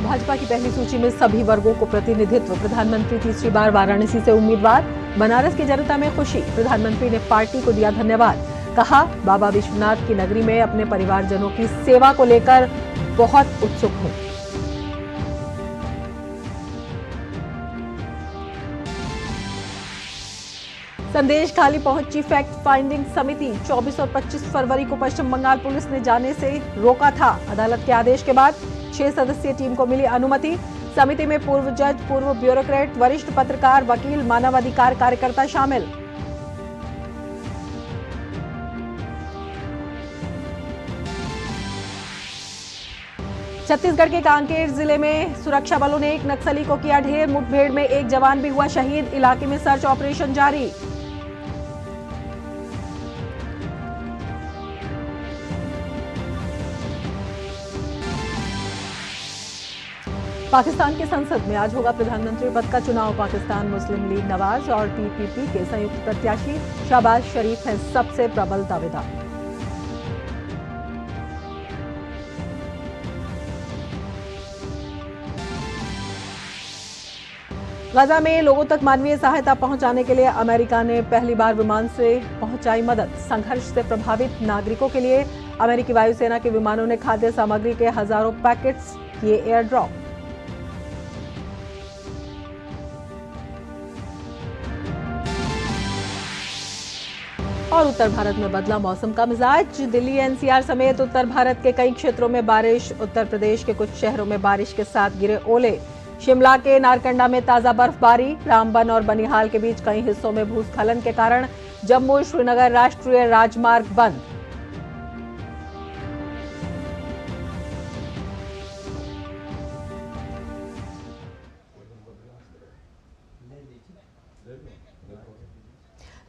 भाजपा की पहली सूची में सभी वर्गों को प्रतिनिधित्व। प्रधानमंत्री तीसरी बार वाराणसी से उम्मीदवार। बनारस की जनता में खुशी। प्रधानमंत्री ने पार्टी को दिया धन्यवाद। कहा, बाबा विश्वनाथ की नगरी में अपने परिवारजनों की सेवा को लेकर बहुत उत्सुक हूं। संदेश खाली पहुंची फैक्ट फाइंडिंग समिति। 24 और 25 फरवरी को पश्चिम बंगाल पुलिस ने जाने से रोका था। अदालत के आदेश के बाद 6 सदस्यीय टीम को मिली अनुमति। समिति में पूर्व जज, पूर्व ब्यूरोक्रेट, वरिष्ठ पत्रकार, वकील, मानवाधिकार कार्यकर्ता शामिल। छत्तीसगढ़ के कांकेर जिले में सुरक्षा बलों ने एक नक्सली को किया ढेर। मुठभेड़ में एक जवान भी हुआ शहीद। इलाके में सर्च ऑपरेशन जारी। पाकिस्तान की संसद में आज होगा प्रधानमंत्री पद का चुनाव। पाकिस्तान मुस्लिम लीग नवाज और पीपीपी के संयुक्त प्रत्याशी शहबाज शरीफ हैं सबसे प्रबल दावेदार। गाजा में लोगों तक मानवीय सहायता पहुंचाने के लिए अमेरिका ने पहली बार विमान से पहुंचाई मदद। संघर्ष से प्रभावित नागरिकों के लिए अमेरिकी वायुसेना के विमानों ने खाद्य सामग्री के हजारों पैकेट्स किए एयर ड्रॉप। और उत्तर भारत में बदला मौसम का मिजाज। दिल्ली एनसीआर समेत उत्तर भारत के कई क्षेत्रों में बारिश। उत्तर प्रदेश के कुछ शहरों में बारिश के साथ गिरे ओले। शिमला के नारकंडा में ताजा बर्फबारी। रामबन और बनिहाल के बीच कई हिस्सों में भूस्खलन के कारण जम्मू श्रीनगर राष्ट्रीय राजमार्ग बंद।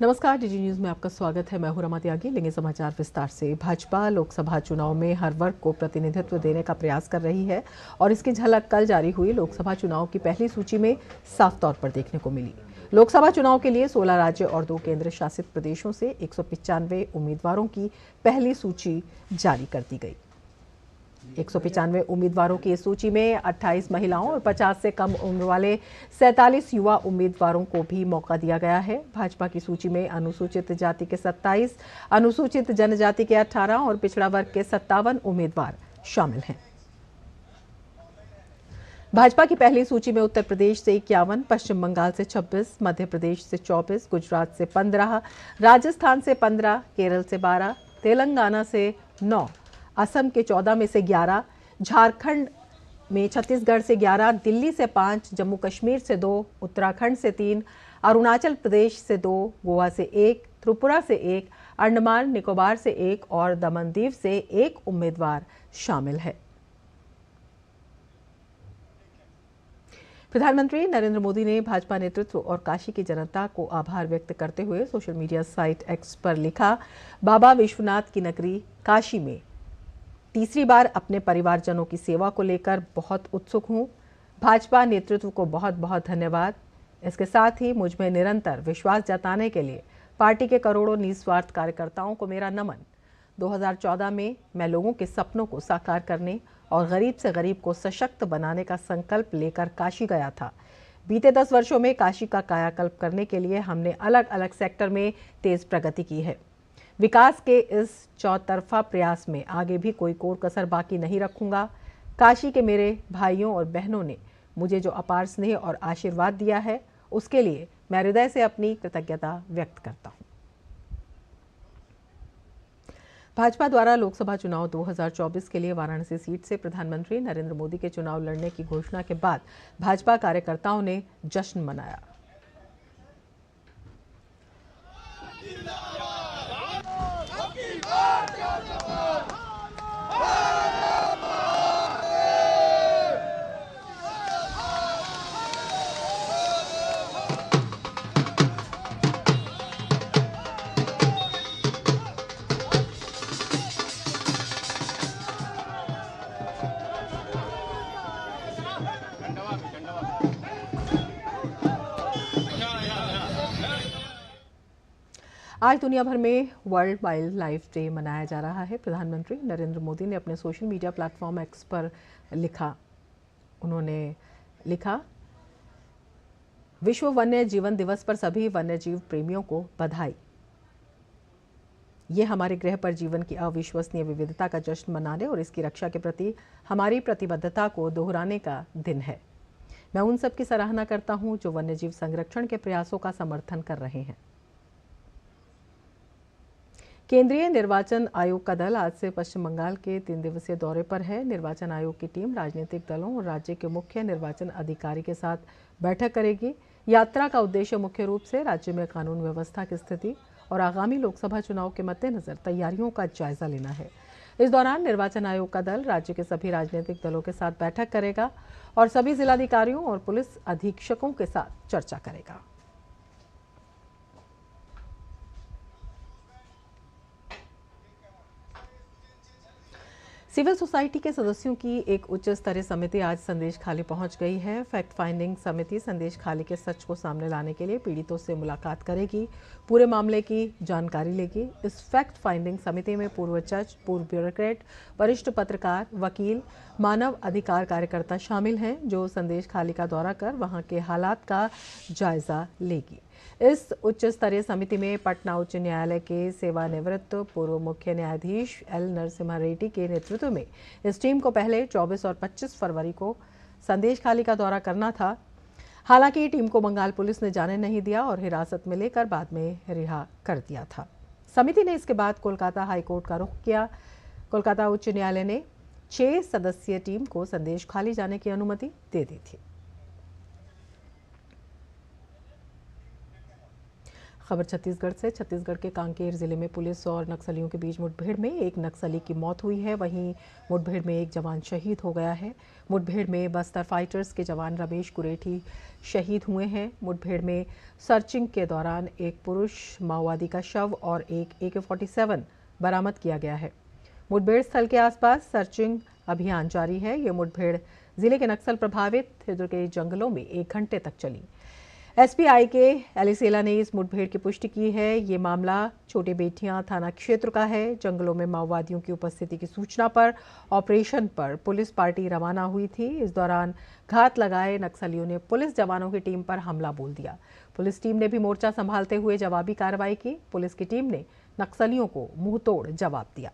नमस्कार, डीडी न्यूज में आपका स्वागत है। मैं हूं रमा त्यागी। लेंगे समाचार विस्तार से। भाजपा लोकसभा चुनाव में हर वर्ग को प्रतिनिधित्व देने का प्रयास कर रही है और इसकी झलक कल जारी हुई लोकसभा चुनाव की पहली सूची में साफ तौर पर देखने को मिली। लोकसभा चुनाव के लिए 16 राज्य और 2 केंद्र शासित प्रदेशों से 195 उम्मीदवारों की पहली सूची जारी कर दी गई। 195 उम्मीदवारों की इस सूची में 28 महिलाओं और 50 से कम उम्र वाले 47 युवा उम्मीदवारों को भी मौका दिया गया है। भाजपा की सूची में अनुसूचित जाति के 27, अनुसूचित जनजाति के 18 और पिछड़ा वर्ग के 57 उम्मीदवार शामिल हैं। भाजपा की पहली सूची में उत्तर प्रदेश से 51, पश्चिम बंगाल से 26, मध्य प्रदेश से 24, गुजरात से 15, राजस्थान से 15, केरल से 12, तेलंगाना से 9, असम के 14 में से 11, झारखंड में छत्तीसगढ़ से 11, दिल्ली से 5, जम्मू कश्मीर से 2, उत्तराखंड से 3, अरुणाचल प्रदेश से 2, गोवा से 1, त्रिपुरा से 1, अंडमान निकोबार से 1 और दमन दीव से 1 उम्मीदवार शामिल है। प्रधानमंत्री नरेंद्र मोदी ने भाजपा नेतृत्व और काशी की जनता को आभार व्यक्त करते हुए सोशल मीडिया साइट एक्स पर लिखा, बाबा विश्वनाथ की नगरी काशी में तीसरी बार अपने परिवारजनों की सेवा को लेकर बहुत उत्सुक हूं। भाजपा नेतृत्व को बहुत बहुत धन्यवाद। इसके साथ ही मुझ में निरंतर विश्वास जताने के लिए पार्टी के करोड़ों निस्वार्थ कार्यकर्ताओं को मेरा नमन। 2014 में मैं लोगों के सपनों को साकार करने और गरीब से गरीब को सशक्त बनाने का संकल्प लेकर काशी गया था। बीते 10 वर्षों में काशी का कायाकल्प करने के लिए हमने अलग अलग सेक्टर में तेज प्रगति की है। विकास के इस चौतरफा प्रयास में आगे भी कोई कोर कसर बाकी नहीं रखूंगा। काशी के मेरे भाइयों और बहनों ने मुझे जो अपार स्नेह और आशीर्वाद दिया है, उसके लिए मैं हृदय से अपनी कृतज्ञता व्यक्त करता हूं। भाजपा द्वारा लोकसभा चुनाव 2024 के लिए वाराणसी सीट से प्रधानमंत्री नरेंद्र मोदी के चुनाव लड़ने की घोषणा के बाद भाजपा कार्यकर्ताओं ने जश्न मनाया। आज दुनिया भर में वर्ल्ड वाइल्ड लाइफ डे मनाया जा रहा है। प्रधानमंत्री नरेंद्र मोदी ने अपने सोशल मीडिया प्लेटफॉर्म एक्स पर लिखा, उन्होंने लिखा, विश्व वन्य जीवन दिवस पर सभी वन्यजीव प्रेमियों को बधाई। ये हमारे ग्रह पर जीवन की अविश्वसनीय विविधता का जश्न मनाने और इसकी रक्षा के प्रति हमारी प्रतिबद्धता को दोहराने का दिन है। मैं उन सब की सराहना करता हूं जो वन्यजीव संरक्षण के प्रयासों का समर्थन कर रहे हैं। केंद्रीय निर्वाचन आयोग का दल आज से पश्चिम बंगाल के 3 दिवसीय दौरे पर है। निर्वाचन आयोग की टीम राजनीतिक दलों और राज्य के मुख्य निर्वाचन अधिकारी के साथ बैठक करेगी। यात्रा का उद्देश्य मुख्य रूप से राज्य में कानून व्यवस्था की स्थिति और आगामी लोकसभा चुनाव के मद्देनजर तैयारियों का जायजा लेना है। इस दौरान निर्वाचन आयोग का दल राज्य के सभी राजनीतिक दलों के साथ बैठक करेगा और सभी जिलाधिकारियों और पुलिस अधीक्षकों के साथ चर्चा करेगा। सिविल सोसाइटी के सदस्यों की एक उच्च स्तरीय समिति आज संदेश खाली पहुंच गई है। फैक्ट फाइंडिंग समिति संदेश खाली के सच को सामने लाने के लिए पीड़ितों से मुलाकात करेगी, पूरे मामले की जानकारी लेगी। इस फैक्ट फाइंडिंग समिति में पूर्व जज, पूर्व ब्यूरोक्रेट, वरिष्ठ पत्रकार, वकील, मानव अधिकार कार्यकर्ता शामिल हैं जो संदेश खाली का दौरा कर वहां के हालात का जायजा लेगी। इस उच्च स्तरीय समिति में पटना उच्च न्यायालय के सेवानिवृत्त पूर्व मुख्य न्यायाधीश एल नरसिम्हा रेड्डी के नेतृत्व में इस टीम को पहले 24 और 25 फरवरी को संदेश खाली का दौरा करना था। हालांकि टीम को बंगाल पुलिस ने जाने नहीं दिया और हिरासत में लेकर बाद में रिहा कर दिया था। समिति ने इसके बाद कोलकाता हाईकोर्ट का रुख किया। कोलकाता उच्च न्यायालय ने 6 सदस्यीय टीम को संदेश खाली जाने की अनुमति दे दी थी। खबर छत्तीसगढ़ से। छत्तीसगढ़ के कांकेर जिले में पुलिस और नक्सलियों के बीच मुठभेड़ में एक नक्सली की मौत हुई है। वहीं मुठभेड़ में एक जवान शहीद हो गया है। मुठभेड़ में बस्तर फाइटर्स के जवान रमेश कुरेठी शहीद हुए हैं। मुठभेड़ में सर्चिंग के दौरान एक पुरुष माओवादी का शव और एक AK-47 बरामद किया गया है। मुठभेड़ स्थल के आसपास सर्चिंग अभियान जारी है। ये मुठभेड़ जिले के नक्सल प्रभावित हिदुर के जंगलों में 1 घंटे तक चली। SPI के एलिसेला ने इस मुठभेड़ की पुष्टि की है। ये मामला छोटे बेटियां थाना क्षेत्र का है। जंगलों में माओवादियों की उपस्थिति की सूचना पर ऑपरेशन पर पुलिस पार्टी रवाना हुई थी। इस दौरान घात लगाए नक्सलियों ने पुलिस जवानों की टीम पर हमला बोल दिया। पुलिस टीम ने भी मोर्चा संभालते हुए जवाबी कार्रवाई की। पुलिस की टीम ने नक्सलियों को मुंहतोड़ जवाब दिया।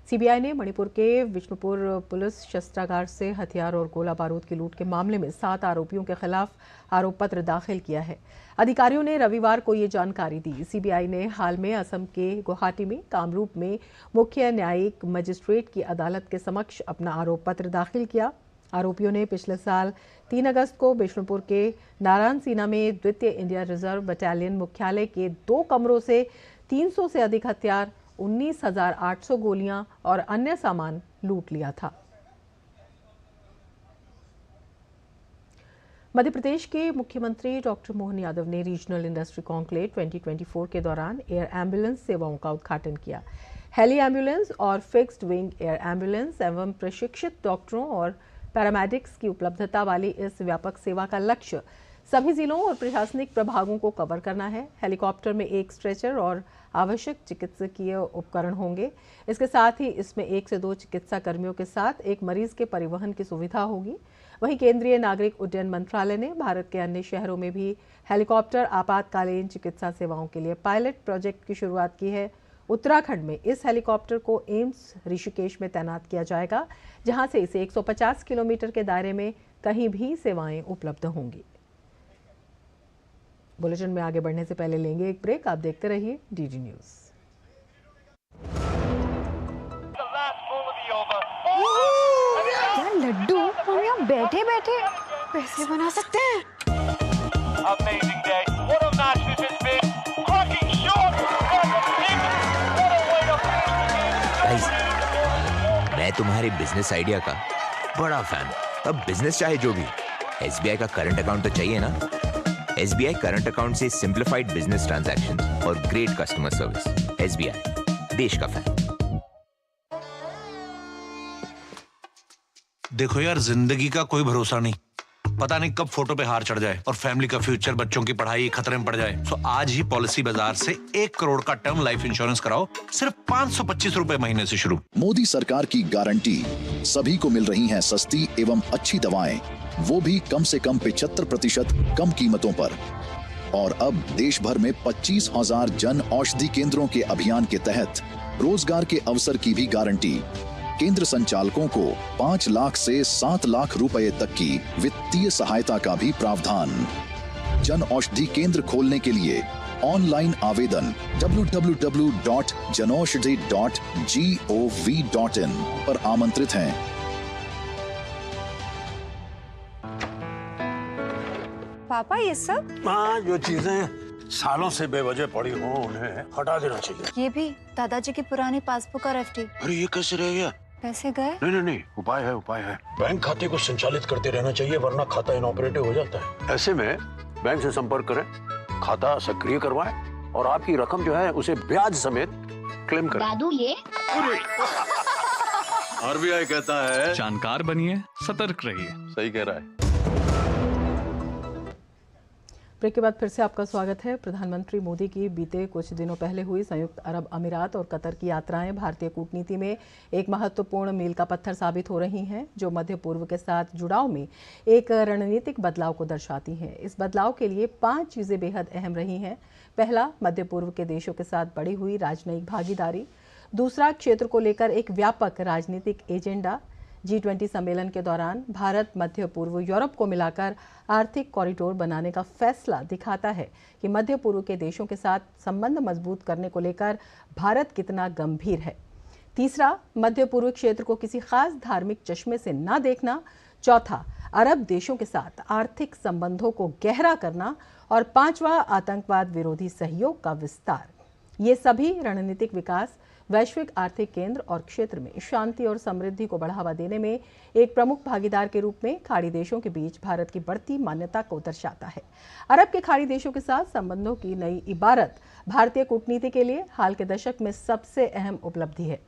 CBI ने मणिपुर के विष्णुपुर पुलिस शस्त्रागार से हथियार और गोला बारूद की लूट के मामले में 7 आरोपियों के खिलाफ आरोप पत्र दाखिल किया है। अधिकारियों ने रविवार को ये जानकारी दी। CBI ने हाल में असम के गुवाहाटी में कामरूप में मुख्य न्यायिक मजिस्ट्रेट की अदालत के समक्ष अपना आरोप पत्र दाखिल किया। आरोपियों ने पिछले साल 3 अगस्त को बिष्णुपुर के नारायण सीना में द्वितीय इंडियन रिजर्व बटालियन मुख्यालय के 2 कमरों से 300 से अधिक हथियार, 19,800 गोलियां और अन्य सामान लूट लिया था। मध्य प्रदेश के मुख्यमंत्री डॉक्टर मोहन यादव ने रीजनल इंडस्ट्री कॉन्क्लेव 2024 के दौरान एयर एम्बुलेंस सेवाओं का उद्घाटन किया। हेली एम्बुलेंस और फिक्स्ड विंग एयर एम्बुलेंस एवं प्रशिक्षित डॉक्टरों और पैरामेडिक्स की उपलब्धता वाली इस व्यापक सेवा का लक्ष्य सभी जिलों और प्रशासनिक प्रभागों को कवर करना है। हेलीकॉप्टर में 1 स्ट्रेचर और आवश्यक चिकित्सकीय उपकरण होंगे। इसके साथ ही इसमें 1 से 2 चिकित्सा कर्मियों के साथ एक मरीज के परिवहन की सुविधा होगी। वहीं केंद्रीय नागरिक उड्डयन मंत्रालय ने भारत के अन्य शहरों में भी हेलीकॉप्टर आपातकालीन चिकित्सा सेवाओं के लिए पायलट प्रोजेक्ट की शुरुआत की है। उत्तराखंड में इस हेलीकॉप्टर को एम्स ऋषिकेश में तैनात किया जाएगा, जहां से इसे 150 किलोमीटर के दायरे में कहीं भी सेवाएं उपलब्ध होंगी। बुलेटिन में आगे बढ़ने से पहले लेंगे एक ब्रेक। आप देखते रहिए DD न्यूज। यार लड्डू हम यहाँ बैठे बैठे पैसे बना सकते हैं। मैं तुम्हारे बिजनेस आइडिया का बड़ा फैन। अब बिजनेस चाहे जो भी, SBI का करंट अकाउंट तो चाहिए ना। SBI करंट अकाउंट से सिंप्लीफाइड बिजनेस ट्रांजैक्शन और ग्रेट कस्टमर सर्विस। SBI देश का फैन। देखो यार, जिंदगी का कोई भरोसा नहीं। पता नहीं कब फोटो पे हार चढ़ जाए और फैमिली का फ्यूचर, बच्चों की पढ़ाई खतरे में पड़ जाए। तो आज ही पॉलिसी बाजार से 1 करोड़ का टर्म लाइफ इंश्योरेंस कराओ, सिर्फ 525 रुपए महीने से शुरू। मोदी सरकार की गारंटी, सभी को मिल रही हैं सस्ती एवं अच्छी दवाएं, वो भी कम से कम 75% कम कीमतों पर। और अब देश भर में 25,000 जन औषधि केंद्रों के अभियान के तहत रोजगार के अवसर की भी गारंटी। केंद्र संचालकों को 5 लाख से 7 लाख रुपए तक की वित्तीय सहायता का भी प्रावधान। जन औषधि केंद्र खोलने के लिए ऑनलाइन आवेदन www.janaushadhi.gov.in पर आमंत्रित हैं। पापा ये सब? हाँ, जो चीजें सालों से बेवजह पड़ी हो उन्हें हटा देना चाहिए। ये भी दादाजी की पुरानी पासबुक और एफडी। अरे ये कैसे रह गया? पैसे गए? नहीं, उपाय है। बैंक खाते को संचालित करते रहना चाहिए, वरना खाता इनऑपरेटिव हो जाता है। ऐसे में बैंक से संपर्क करें, खाता सक्रिय करवाएं और आपकी रकम जो है उसे ब्याज समेत क्लेम करें। दादू ये आरबीआई कहता है जानकार बनिए, सतर्क रहिए। सही कह रहा है। ब्रेक के बाद फिर से आपका स्वागत है। प्रधानमंत्री मोदी की बीते कुछ दिनों पहले हुई संयुक्त अरब अमीरात और कतर की यात्राएं भारतीय कूटनीति में एक महत्वपूर्ण मील का पत्थर साबित हो रही हैं, जो मध्य पूर्व के साथ जुड़ाव में एक रणनीतिक बदलाव को दर्शाती हैं। इस बदलाव के लिए 5 चीजें बेहद अहम रही हैं। पहला, मध्य पूर्व के देशों के साथ बढ़ी हुई राजनयिक भागीदारी। दूसरा, क्षेत्र को लेकर एक व्यापक राजनीतिक एजेंडा। G20 सम्मेलन के दौरान भारत मध्य पूर्व यूरोप को मिलाकर आर्थिक कॉरिडोर बनाने का फैसला दिखाता है कि मध्य पूर्व के देशों के साथ संबंध मजबूत करने को लेकर भारत कितना गंभीर है। तीसरा, मध्य पूर्व क्षेत्र को किसी खास धार्मिक चश्मे से न देखना। चौथा, अरब देशों के साथ आर्थिक संबंधों को गहरा करना। और पांचवा, आतंकवाद विरोधी सहयोग का विस्तार। ये सभी रणनीतिक विकास वैश्विक आर्थिक केंद्र और क्षेत्र में शांति और समृद्धि को बढ़ावा देने में एक प्रमुख भागीदार के रूप में खाड़ी देशों के बीच भारत की बढ़ती मान्यता को दर्शाता है। अरब के खाड़ी देशों के साथ संबंधों की नई इबारत भारतीय कूटनीति के लिए हाल के दशक में सबसे अहम उपलब्धि है।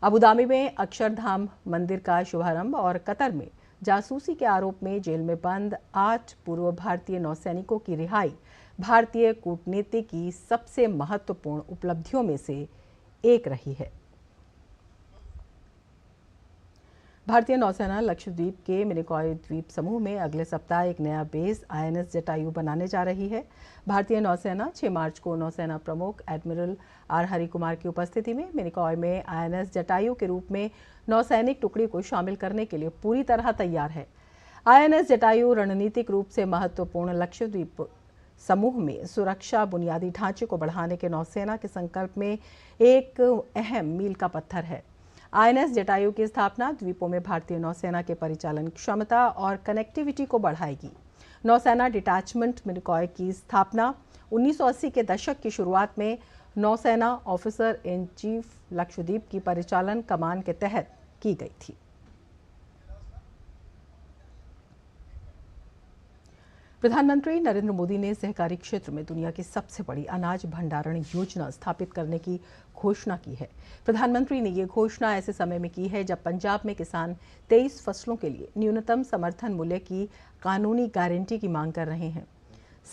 अबुधाबी में अक्षरधाम मंदिर का शुभारंभ और कतर में जासूसी के आरोप में जेल में बंद 8 पूर्व भारतीय नौसैनिकों की रिहाई भारतीय कूटनीति की सबसे महत्वपूर्ण उपलब्धियों में से एक रही है। भारतीय नौसेना लक्षद्वीप के मिनिकॉय द्वीप समूह में अगले सप्ताह एक नया बेस INS जटायु बनाने जा रही है। भारतीय नौसेना 6 मार्च को नौसेना प्रमुख एडमिरल R हरि कुमार की उपस्थिति में मिनिकॉय में INS जटायु के रूप में नौसैनिक टुकड़ी को शामिल करने के लिए पूरी तरह तैयार है। INS जटायु रणनीतिक रूप से महत्वपूर्ण लक्षद्वीप समूह में सुरक्षा बुनियादी ढांचे को बढ़ाने के नौसेना के संकल्प में एक अहम मील का पत्थर है। INS जटायु की स्थापना द्वीपों में भारतीय नौसेना के परिचालन क्षमता और कनेक्टिविटी को बढ़ाएगी। नौसेना डिटैचमेंट मिनिकॉय की स्थापना 1980 के दशक की शुरुआत में नौसेना ऑफिसर इन चीफ लक्षद्वीप की परिचालन कमान के तहत की गई थी। प्रधानमंत्री नरेंद्र मोदी ने सहकारी क्षेत्र में दुनिया की सबसे बड़ी अनाज भंडारण योजना स्थापित करने की घोषणा की है। प्रधानमंत्री ने ये घोषणा ऐसे समय में की है जब पंजाब में किसान 23 फसलों के लिए न्यूनतम समर्थन मूल्य की कानूनी गारंटी की मांग कर रहे हैं।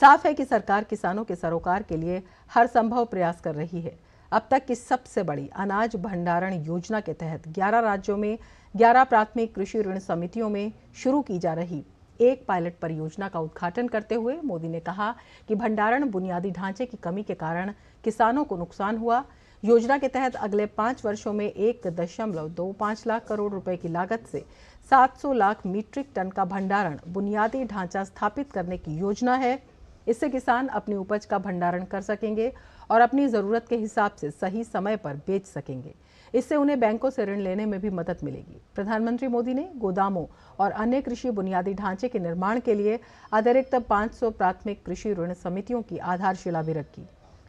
साफ है कि सरकार किसानों के सरोकार के लिए हर संभव प्रयास कर रही है। अब तक की सबसे बड़ी अनाज भंडारण योजना के तहत 11 राज्यों में 11 प्राथमिक कृषि ऋण समितियों में शुरू की जा रही एक पायलट परियोजना का उद्घाटन करते हुए मोदी ने कहा कि भंडारण बुनियादी ढांचे की कमी के कारण किसानों को नुकसान हुआ। योजना के तहत अगले 5 वर्षों में 1.25 लाख करोड़ रुपए की लागत से 700 लाख मीट्रिक टन का भंडारण बुनियादी ढांचा स्थापित करने की योजना है। इससे किसान अपनी उपज का भंडारण कर सकेंगे और अपनी जरूरत के हिसाब से सही समय पर बेच सकेंगे। इससे उन्हें बैंकों से ऋण लेने में भी मदद मिलेगी। प्रधानमंत्री मोदी ने गोदामों और अन्य कृषि बुनियादी ढांचे के निर्माण के लिए अतिरिक्त 500 प्राथमिक कृषि ऋण समितियों की आधारशिला भी रखी।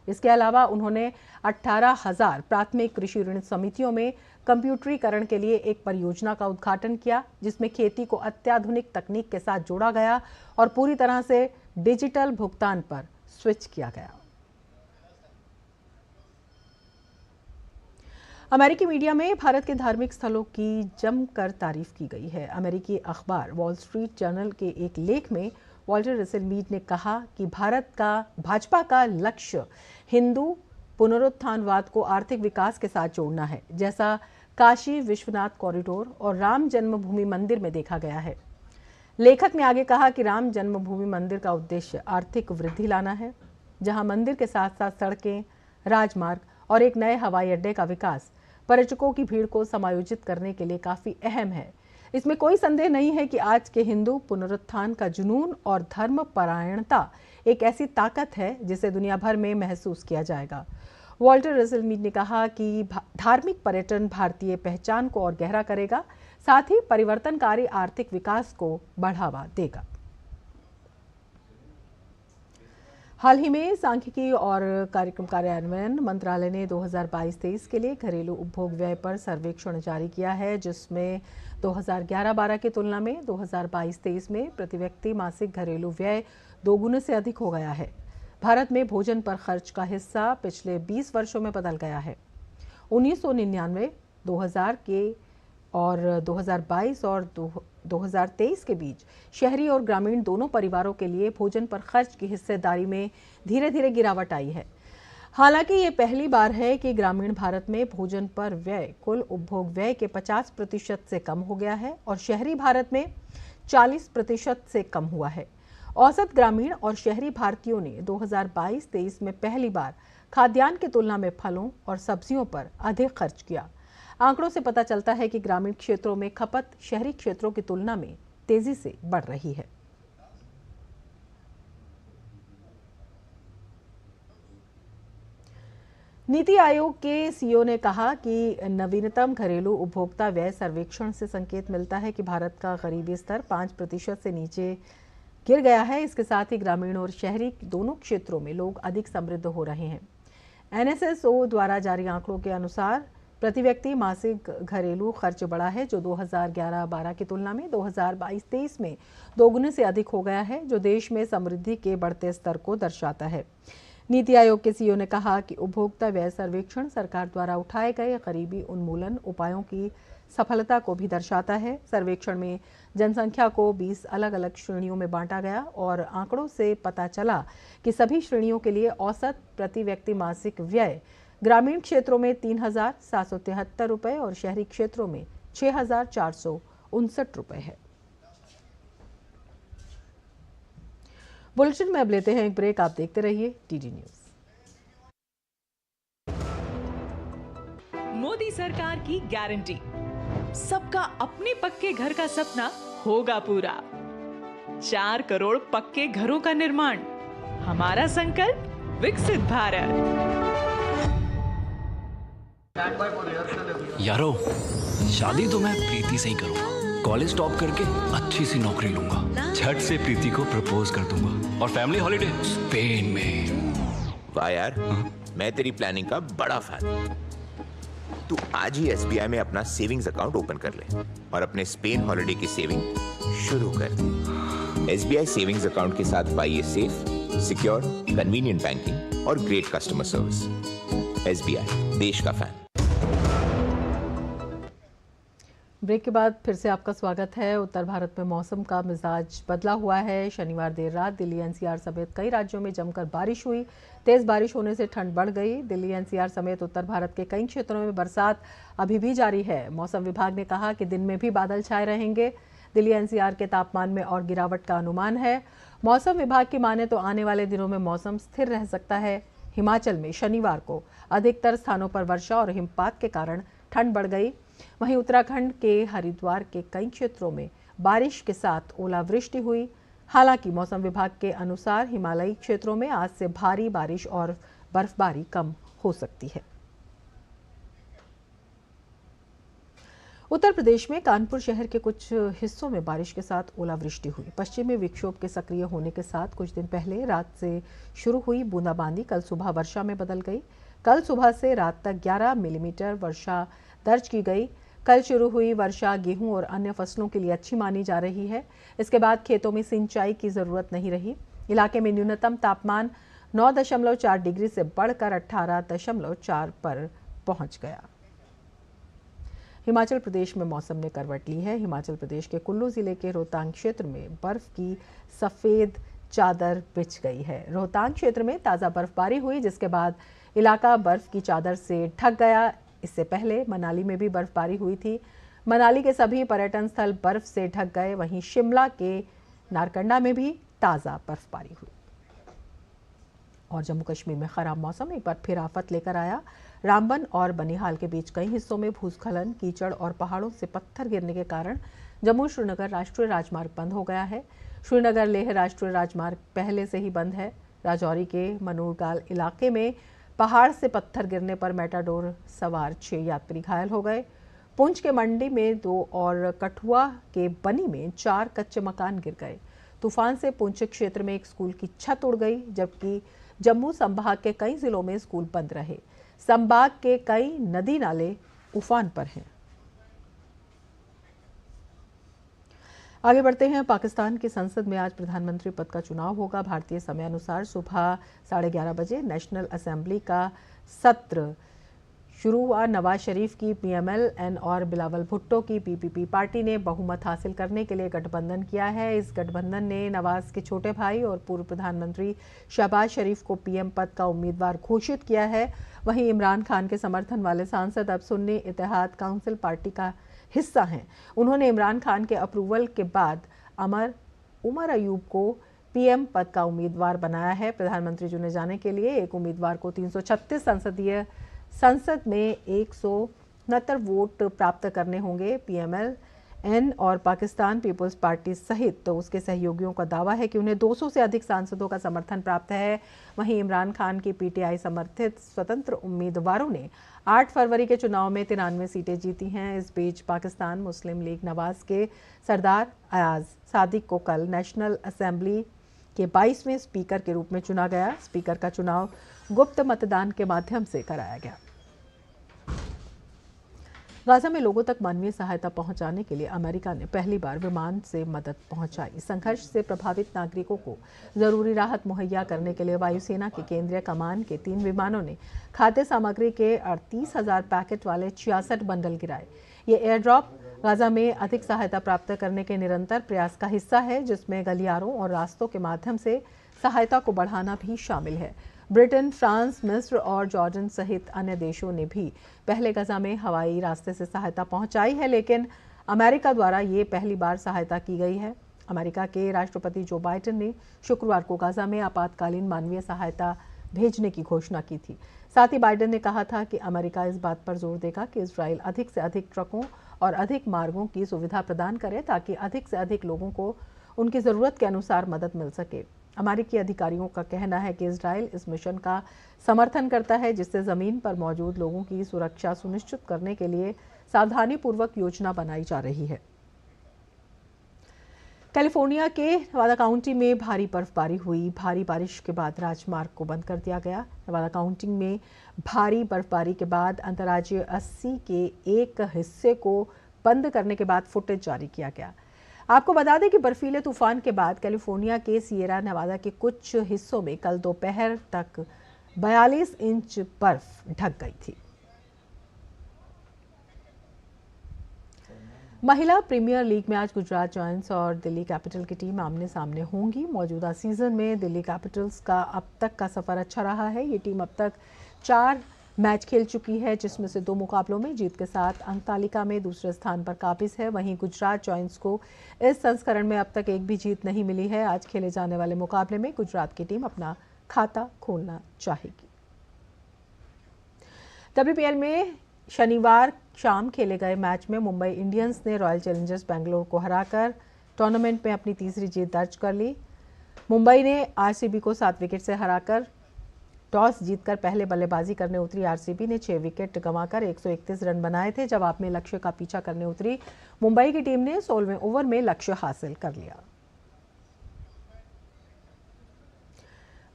इसके अलावा उन्होंने 18,000 प्राथमिक कृषि ऋण समितियों में कंप्यूटरीकरण के लिए एक परियोजना का उद्घाटन किया, जिसमें खेती को अत्याधुनिक तकनीक के साथ जोड़ा गया और पूरी तरह से डिजिटल भुगतान पर स्विच किया गया। अमेरिकी मीडिया में भारत के धार्मिक स्थलों की जमकर तारीफ की गई है। अमेरिकी अखबार वॉल स्ट्रीट जर्नल के एक लेख में वॉल्टर रसेल मीड ने कहा कि भाजपा का लक्ष्य हिंदू पुनरुत्थानवाद को आर्थिक विकास के साथ जोड़ना है, जैसा काशी विश्वनाथ कॉरिडोर और राम जन्मभूमि मंदिर में देखा गया है। लेखक ने आगे कहा कि राम जन्मभूमि मंदिर का उद्देश्य आर्थिक वृद्धि लाना है, जहां मंदिर के साथ साथ सड़कें, राजमार्ग और एक नए हवाई अड्डे का विकास पर्यटकों की भीड़ को समायोजित करने के लिए काफी अहम है। इसमें कोई संदेह नहीं है कि आज के हिंदू पुनरुत्थान का जुनून और धर्म परायणता एक ऐसी ताकत है जिसे दुनिया भर में महसूस किया जाएगा। वॉल्टर रसेल मीड ने कहा कि धार्मिक पर्यटन भारतीय पहचान को और गहरा करेगा, साथ ही परिवर्तनकारी आर्थिक विकास को बढ़ावा देगा। हाल ही में सांख्यिकी और कार्यक्रम कार्यान्वयन मंत्रालय ने 2022-23 के लिए घरेलू उपभोग व्यय पर सर्वेक्षण जारी किया है, जिसमें 2011-12 की तुलना में 2022-23 में प्रति व्यक्ति मासिक घरेलू व्यय 2 गुने से अधिक हो गया है। भारत में भोजन पर खर्च का हिस्सा पिछले 20 वर्षों में बदल गया है। 1999, 2000 के और 2022 और 2023 के बीच शहरी और ग्रामीण दोनों परिवारों के लिए भोजन पर खर्च की हिस्सेदारी में धीरे धीरे गिरावट आई है। हालांकि ये पहली बार है कि ग्रामीण भारत में भोजन पर व्यय कुल उपभोग व्यय के 50% से कम हो गया है और शहरी भारत में 40% से कम हुआ है। औसत ग्रामीण और शहरी भारतीयों ने 2022-23 में पहली बार खाद्यान्न की तुलना में फलों और सब्जियों पर अधिक खर्च किया। आंकड़ों से पता चलता है कि ग्रामीण क्षेत्रों में खपत शहरी क्षेत्रों की तुलना में तेजी से बढ़ रही है। नीति आयोग के सीईओ ने कहा कि नवीनतम घरेलू उपभोक्ता व्यय सर्वेक्षण से संकेत मिलता है कि भारत का गरीबी स्तर 5% से नीचे गिर गया है। इसके साथ ही ग्रामीण और शहरी दोनों क्षेत्रों में लोग अधिक समृद्ध हो रहे हैं। एनएसएसओ द्वारा जारी आंकड़ों के अनुसार प्रति व्यक्ति मासिक घरेलू खर्च बढ़ा है, जो 2011-12 की तुलना में 2022-23 में 2 गुने से अधिक हो गया है, जो देश में समृद्धि के बढ़ते स्तर को दर्शाता है। नीति आयोग के सीईओ ने कहा कि उपभोक्ता व्यय सर्वेक्षण सरकार द्वारा उठाए गए गरीबी उन्मूलन उपायों की सफलता को भी दर्शाता है। सर्वेक्षण में जनसंख्या को 20 अलग अलग श्रेणियों में बांटा गया और आंकड़ों से पता चला कि सभी श्रेणियों के लिए औसत प्रति व्यक्ति मासिक व्यय ग्रामीण क्षेत्रों में 3,773 रुपये और शहरी क्षेत्रों में 6,459 रुपये है। बुलेटिन में अब लेते हैं एक ब्रेक। आप देखते रहिए डीडी न्यूज। मोदी सरकार की गारंटी, सबका अपने पक्के घर का सपना होगा पूरा। 4 करोड़ पक्के घरों का निर्माण, हमारा संकल्प विकसित भारत। यारो, शादी तो मैं प्रीति से ही करूंगा। कॉलेज टॉप करके अच्छी सी नौकरी लूंगा, झट से प्रीति को प्रपोज कर दूंगा और फैमिली हॉलिडे स्पेन में। वाह यार, मैं तेरी प्लानिंग का बड़ा फैन। तू आज ही एसबीआई में अपना सेविंग्स अकाउंट ओपन कर ले और अपने स्पेन हॉलिडे की सेविंग शुरू कर। एसबीआई सेविंग्स अकाउंट के साथ पाइए सेफ, सिक्योर, कन्वीनियंट बैंकिंग और ग्रेट कस्टमर सर्विस। एसबीआई, देश का फैन। ब्रेक के बाद फिर से आपका स्वागत है। उत्तर भारत में मौसम का मिजाज बदला हुआ है। शनिवार देर रात दिल्ली एनसीआर समेत कई राज्यों में जमकर बारिश हुई। तेज बारिश होने से ठंड बढ़ गई। दिल्ली एनसीआर समेत उत्तर भारत के कई क्षेत्रों में बरसात अभी भी जारी है। मौसम विभाग ने कहा कि दिन में भी बादल छाए रहेंगे। दिल्ली एनसीआर के तापमान में और गिरावट का अनुमान है। मौसम विभाग की माने तो आने वाले दिनों में मौसम स्थिर रह सकता है। हिमाचल में शनिवार को अधिकतर स्थानों पर वर्षा और हिमपात के कारण ठंड बढ़ गई। वहीं उत्तराखंड के हरिद्वार के कई क्षेत्रों में बारिश के साथ ओलावृष्टि हुई। हालांकि मौसम विभाग के अनुसार हिमालयी क्षेत्रों में आज से भारी बारिश और बर्फबारी कम हो सकती है। उत्तर प्रदेश में कानपुर शहर के कुछ हिस्सों में बारिश के साथ ओलावृष्टि हुई। पश्चिमी विक्षोभ के सक्रिय होने के साथ कुछ दिन पहले रात से शुरू हुई बूंदाबांदी कल सुबह वर्षा में बदल गई। कल सुबह से रात तक 11 मिलीमीटर वर्षा दर्ज की गई। कल शुरू हुई वर्षा गेहूं और अन्य फसलों के लिए अच्छी मानी जा रही है। इसके बाद खेतों में सिंचाई की जरूरत नहीं रही। इलाके में न्यूनतम तापमान 9.4 डिग्री से बढ़कर 18.4 पर पहुंच गया। हिमाचल प्रदेश में मौसम ने करवट ली है। हिमाचल प्रदेश के कुल्लू जिले के रोहतांग क्षेत्र में बर्फ की सफ़ेद चादर बिछ गई है। रोहतांग क्षेत्र में ताज़ा बर्फबारी हुई, जिसके बाद इलाका बर्फ की चादर से ढक गया। इससे पहले मनाली में भी बर्फबारी हुई थी। मनाली के सभी पर्यटन स्थल बर्फ से ढक गए। वहीं शिमला के नारकंडा में भी ताज़ा बर्फबारी हुई। और जम्मू कश्मीर में खराब मौसम एक बार फिर आफत लेकर आया। रामबन और बनिहाल के बीच कई हिस्सों में भूस्खलन, कीचड़ और पहाड़ों से पत्थर गिरने के कारण जम्मू श्रीनगर राष्ट्रीय राजमार्ग बंद हो गया है। श्रीनगर लेह राष्ट्रीय राजमार्ग पहले से ही बंद है। राजौरी के मनूरगाल इलाके में पहाड़ से पत्थर गिरने पर मेटाडोर सवार 6 यात्री घायल हो गए। पुंछ के मंडी में 2 और कठुआ के बनी में 4 कच्चे मकान गिर गए। तूफान से पुंछ क्षेत्र में एक स्कूल की छत उड़ गई, जबकि जम्मू संभाग के कई जिलों में स्कूल बंद रहे। संभाग के कई नदी नाले उफान पर हैं। आगे बढ़ते हैं। पाकिस्तान की संसद में आज प्रधानमंत्री पद का चुनाव होगा। भारतीय समय अनुसार सुबह 11:30 बजे नेशनल असेंबली का सत्र शुरू हुआ। नवाज शरीफ की PMLN और बिलावल भुट्टो की PPP पार्टी ने बहुमत हासिल करने के लिए गठबंधन किया है। इस गठबंधन ने नवाज के छोटे भाई और पूर्व प्रधानमंत्री शहबाज शरीफ को PM पद का उम्मीदवार घोषित किया है। वहीं इमरान खान के समर्थन वाले सांसद अब सुन्नी इत्तेहाद काउंसिल पार्टी का हिस्सा हैं। उन्होंने इमरान खान के अप्रूवल के बाद उमर अयूब को PM पद का उम्मीदवार बनाया है। प्रधानमंत्री चुने जाने के लिए एक उम्मीदवार को 336 संसद में 169 वोट प्राप्त करने होंगे। PMLN और पाकिस्तान पीपल्स पार्टी सहित तो उसके सहयोगियों का दावा है कि उन्हें 200 से अधिक सांसदों का समर्थन प्राप्त है। वहीं इमरान खान की PTI समर्थित स्वतंत्र उम्मीदवारों ने 8 फरवरी के चुनाव में 93 सीटें जीती हैं। इस बीच पाकिस्तान मुस्लिम लीग नवाज के सरदार अयाज सादिक को कल नेशनल असेंबली के 22वें स्पीकर के रूप में चुना गया। स्पीकर का चुनाव गुप्त मतदान के माध्यम से कराया गया। गाजा में लोगों तक मानवीय सहायता पहुंचाने के लिए अमेरिका ने पहली बार विमान से मदद पहुंचाई। संघर्ष से प्रभावित नागरिकों को जरूरी राहत मुहैया करने के लिए वायुसेना के केंद्रीय कमान के 3 विमानों ने खाद्य सामग्री के 38,000 पैकेट वाले 66 बंडल गिराए। ये एयर ड्रॉप गाजा में अधिक सहायता प्राप्त करने के निरंतर प्रयास का हिस्सा है, जिसमें गलियारों और रास्तों के माध्यम से सहायता को बढ़ाना भी शामिल है। ब्रिटेन, फ्रांस, मिस्र और जॉर्डन सहित अन्य देशों ने भी पहले गाजा में हवाई रास्ते से सहायता पहुंचाई है, लेकिन अमेरिका द्वारा ये पहली बार सहायता की गई है। अमेरिका के राष्ट्रपति जो बाइडेन ने शुक्रवार को गाजा में आपातकालीन मानवीय सहायता भेजने की घोषणा की थी। साथ ही बाइडेन ने कहा था कि अमेरिका इस बात पर जोर देगा कि इजराइल अधिक से अधिक ट्रकों और अधिक मार्गों की सुविधा प्रदान करे, ताकि अधिक से अधिक लोगों को उनकी ज़रूरत के अनुसार मदद मिल सके। अमेरिकी अधिकारियों का कहना है कि इजराइल इस मिशन का समर्थन करता है, जिससे ज़मीन पर मौजूद लोगों की सुरक्षा सुनिश्चित करने के लिए सावधानीपूर्वक योजना बनाई जा रही है। कैलिफोर्निया के नवादा काउंटी में भारी बर्फबारी हुई। भारी बारिश के बाद राजमार्ग को बंद कर दिया गया। नवादा काउंटी में भारी बर्फबारी के बाद अंतर्राज्यीय 80 के एक हिस्से को बंद करने के बाद फुटेज जारी किया गया। आपको बता दें कि बर्फीले तूफान के बाद कैलिफोर्निया के सियरा नेवादा के कुछ हिस्सों में कल दोपहर तक 42 इंच बर्फ ढक गई थी। महिला प्रीमियर लीग में आज गुजरात जायंट्स और दिल्ली कैपिटल की टीम आमने सामने होंगी। मौजूदा सीजन में दिल्ली कैपिटल्स का अब तक का सफर अच्छा रहा है। ये टीम अब तक 4 मैच खेल चुकी है, जिसमें से 2 मुकाबलों में जीत के साथ अंक तालिका में दूसरे स्थान पर काबिज है। वहीं गुजरात जायंट्स को इस संस्करण में अब तक एक भी जीत नहीं मिली है। आज खेले जाने वाले मुकाबले में गुजरात की टीम अपना खाता खोलना चाहेगी। WPL में शनिवार शाम खेले गए मैच में मुंबई इंडियंस ने रॉयल चैलेंजर्स बेंगलोर को हराकर टूर्नामेंट में अपनी तीसरी जीत दर्ज कर ली। मुंबई ने RCB को 7 विकेट से हराकर टॉस जीतकर पहले बल्लेबाजी करने उतरी। RCB ने 6 विकेट गंवाकर 131 रन बनाए थे। जवाब में लक्ष्य का पीछा करने उतरी मुंबई की टीम ने 16वें ओवर में लक्ष्य हासिल कर लिया।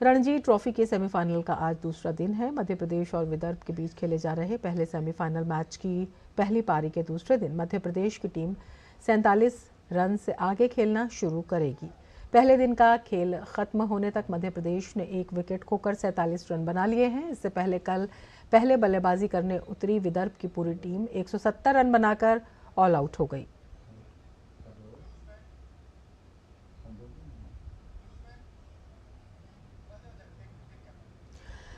रणजी ट्रॉफी के सेमीफाइनल का आज दूसरा दिन है। मध्य प्रदेश और विदर्भ के बीच खेले जा रहे पहले सेमीफाइनल मैच की पहली पारी के दूसरे दिन मध्य प्रदेश की टीम 47 रन से आगे खेलना शुरू करेगी। पहले दिन का खेल खत्म होने तक मध्य प्रदेश ने 1 विकेट खोकर 47 रन बना लिए हैं। इससे पहले कल पहले बल्लेबाजी करने उतरी विदर्भ की पूरी टीम 170 रन बनाकर ऑल आउट हो गई।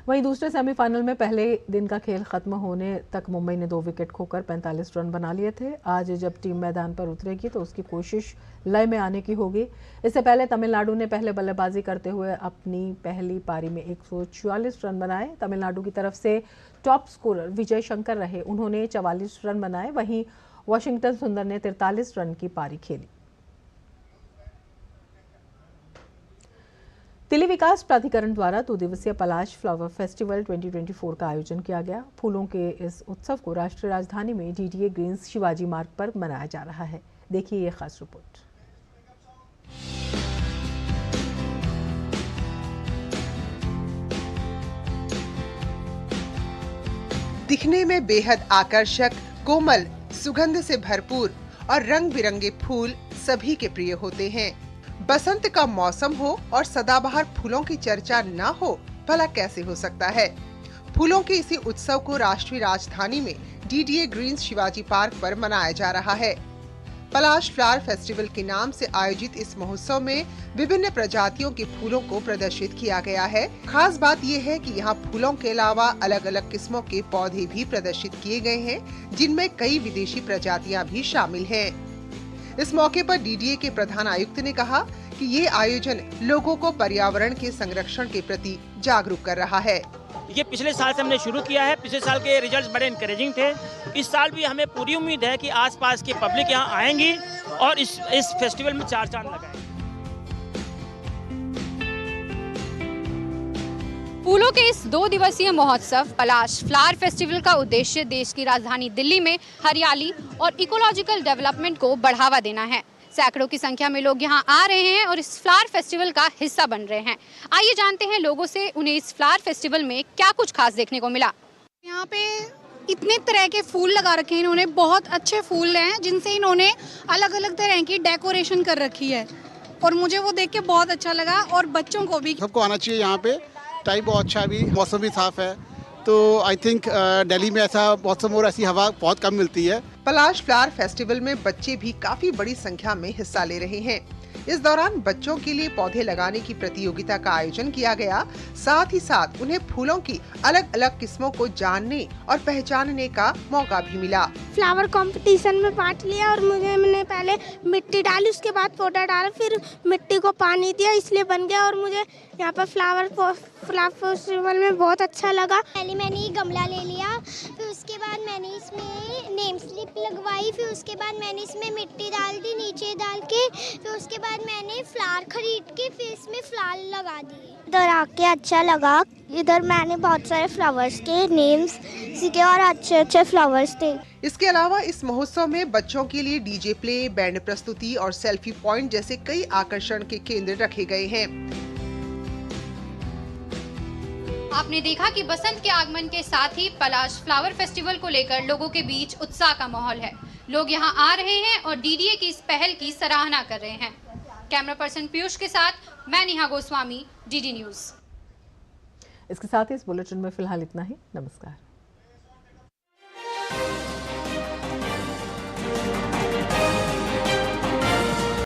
वहीं दूसरे सेमीफाइनल में पहले दिन का खेल खत्म होने तक मुंबई ने 2 विकेट खोकर 45 रन बना लिए थे। आज जब टीम मैदान पर उतरेगी तो उसकी कोशिश लय में आने की होगी। इससे पहले तमिलनाडु ने पहले बल्लेबाजी करते हुए अपनी पहली पारी में 144 रन बनाए। तमिलनाडु की तरफ से टॉप स्कोरर विजय शंकर रहे, उन्होंने 44 रन बनाए। वहीं वॉशिंगटन सुंदर ने 43 रन की पारी खेली। दिल्ली विकास प्राधिकरण द्वारा 2 दिवसीय पलाश फ्लावर फेस्टिवल 2024 का आयोजन किया गया। फूलों के इस उत्सव को राष्ट्रीय राजधानी में डीडीए ग्रीन्स शिवाजी मार्ग पर मनाया जा रहा है। देखिए ये खास रिपोर्ट। दिखने में बेहद आकर्षक, कोमल, सुगंध से भरपूर और रंग बिरंगे फूल सभी के प्रिय होते हैं। बसंत का मौसम हो और सदाबहार फूलों की चर्चा न हो, भला कैसे हो सकता है। फूलों के इसी उत्सव को राष्ट्रीय राजधानी में डीडीए ग्रीन्स शिवाजी पार्क पर मनाया जा रहा है। पलाश फ्लावर फेस्टिवल के नाम से आयोजित इस महोत्सव में विभिन्न प्रजातियों के फूलों को प्रदर्शित किया गया है। खास बात ये है कि यहाँ फूलों के अलावा अलग अलग किस्मों के पौधे भी प्रदर्शित किए गए हैं, जिनमें कई विदेशी प्रजातियाँ भी शामिल हैं। इस मौके पर डीडीए के प्रधान आयुक्त ने कहा कि ये आयोजन लोगों को पर्यावरण के संरक्षण के प्रति जागरूक कर रहा है। ये पिछले साल से हमने शुरू किया है। पिछले साल के रिजल्ट्स बड़े इनकरेजिंग थे। इस साल भी हमें पूरी उम्मीद है कि आसपास के पब्लिक यहाँ आएंगी और इस फेस्टिवल में 4 चांद लगाएंगे। फूलों के इस 2 दिवसीय महोत्सव पलाश फ्लावर फेस्टिवल का उद्देश्य देश की राजधानी दिल्ली में हरियाली और इकोलॉजिकल डेवलपमेंट को बढ़ावा देना है। सैकड़ों की संख्या में लोग यहां आ रहे हैं और इस फ्लावर फेस्टिवल का हिस्सा बन रहे हैं। आइए जानते हैं लोगों से उन्हें इस फ्लावर फेस्टिवल में क्या कुछ खास देखने को मिला। यहाँ पे इतने तरह के फूल लगा रखे हैं इन्होंने, बहुत अच्छे फूल हैं जिनसे इन्होंने अलग अलग तरह की डेकोरेशन कर रखी है और मुझे वो देख के बहुत अच्छा लगा। और बच्चों को भी सबको आना चाहिए। यहाँ पे टाइम बहुत अच्छा, भी मौसम भी साफ है, तो आई थिंक दिल्ली में ऐसा मौसम और ऐसी हवा बहुत कम मिलती है। पलाश फ्लावर फेस्टिवल में बच्चे भी काफी बड़ी संख्या में हिस्सा ले रहे हैं। इस दौरान बच्चों के लिए पौधे लगाने की प्रतियोगिता का आयोजन किया गया। साथ ही साथ उन्हें फूलों की अलग अलग किस्मों को जानने और पहचानने का मौका भी मिला। फ्लावर कंपटीशन में पार्ट लिया और मैंने पहले मिट्टी डाली, उसके बाद पौधा डाला, फिर मिट्टी को पानी दिया, इसलिए बन गया। और मुझे यहाँ पर फ्लावर फेस्टिवल में बहुत अच्छा लगा। पहले मैंने ये गमला ले लिया, फिर उसके बाद मैंने इसमें नेम स्लिप लगवाई, फिर उसके बाद मैंने इसमें मिट्टी डाल दी नीचे डाल के, फिर उसके बाद मैंने फ्लावर खरीद के फिर इसमें फ्लावर लगा दिए। इधर आके अच्छा लगा। इधर मैंने बहुत सारे फ्लावर्स के नेम्स सीखे और अच्छे अच्छे फ्लावर्स थे। इसके अलावा इस महोत्सव में बच्चों के लिए डीजे प्ले, बैंड प्रस्तुति और सेल्फी पॉइंट जैसे कई आकर्षण के केंद्र रखे गए हैं। आपने देखा कि बसंत के आगमन के साथ ही पलाश फ्लावर फेस्टिवल को लेकर लोगों के बीच उत्साह का माहौल है। लोग यहां आ रहे हैं और डीडीए की इस पहल की सराहना कर रहे हैं। कैमरा पर्सन पीयूष के साथ मैं नेहा गोस्वामी, डीडी न्यूज। इसके साथ ही इस बुलेटिन में फिलहाल इतना ही। नमस्कार।